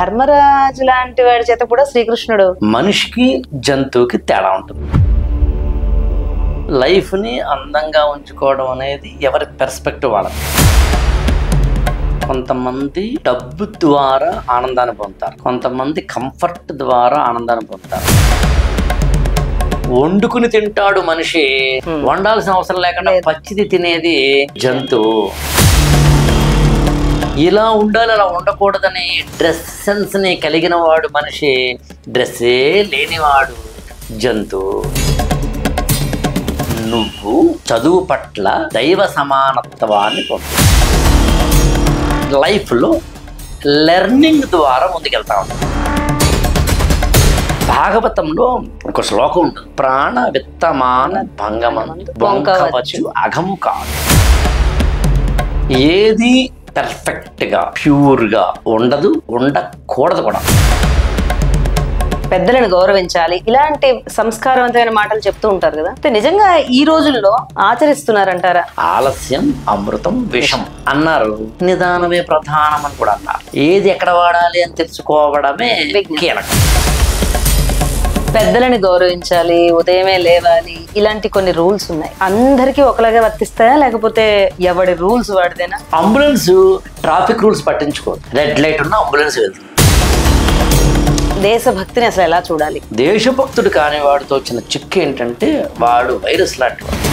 ధర్మరాజు లాంటి వాడి చేత కూడా శ్రీకృష్ణుడు మనిషికి జంతువుకి తేడా ఉంటుంది. లైఫ్ని అందంగా ఉంచుకోవడం అనేది ఎవరి పెర్స్పెక్టివ్ వాళ్ళది. కొంతమంది డబ్బు ద్వారా ఆనందాన్ని పొందుతారు, కొంతమంది కంఫర్ట్ ద్వారా ఆనందాన్ని పొందుతారు. వండుకుని తింటాడు మనిషి, వండాల్సిన అవసరం లేకుండా పచ్చిది తినేది జంతువు. ఇలా ఉండాలి అలా ఉండకూడదని డ్రెస్ సెన్స్ ని కలిగిన వాడు మనిషి, డ్రెస్సే లేనివాడు జంతువు. నువ్వు చదువు పట్ల దైవ సమానత్వాన్ని పొందు. లైఫ్లో లెర్నింగ్ ద్వారా ముందుకెళ్తా ఉంటాం. భాగవతంలో ఒక శ్లోకం ఉంటుంది, ప్రాణ విత్తమాన భంగమందు బొంకవచ్చు అఘము కాదు. ఏది పర్ఫెక్ట్గా ప్యూర్గా ఉండదు, ఉండకూడదు కూడా. పెద్దలను గౌరవించాలి, ఇలాంటి సంస్కారవంతమైన మాటలు చెప్తూ ఉంటారు కదా. నిజంగా ఈ రోజుల్లో ఆచరిస్తున్నారంటారా? ఆలస్యం అమృతం విషం అన్నారు, నిదానమే ప్రధానం అని కూడా అన్నారు. ఏది ఎక్కడ వాడాలి అని తెలుసుకోవడమే కీలకం. పెద్దలని గౌరవించాలి, ఉదయమే లేవాలి, ఇలాంటి కొన్ని రూల్స్ ఉన్నాయి. అందరికీ ఒకలాగే వర్తిస్తాయా, లేకపోతే ఎవడి రూల్స్ వాడిదేనా? అంబులెన్స్ ట్రాఫిక్ రూల్స్ పట్టించుకోదు, రెడ్ లైట్ ఉన్న అంబులెన్స్ వెళ్తుంది. దేశభక్తిని అసలు ఎలా చూడాలి? దేశభక్తుడు కాని వాడితో వచ్చిన చిక్కు ఏంటంటే వాడు వైరస్ లాంటి వాడు.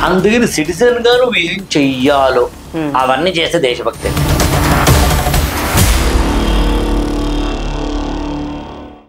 అందుకని సిటిజన్ గా నువ్వు ఏం చెయ్యాలో అవన్నీ చేస్తే దేశభక్తి.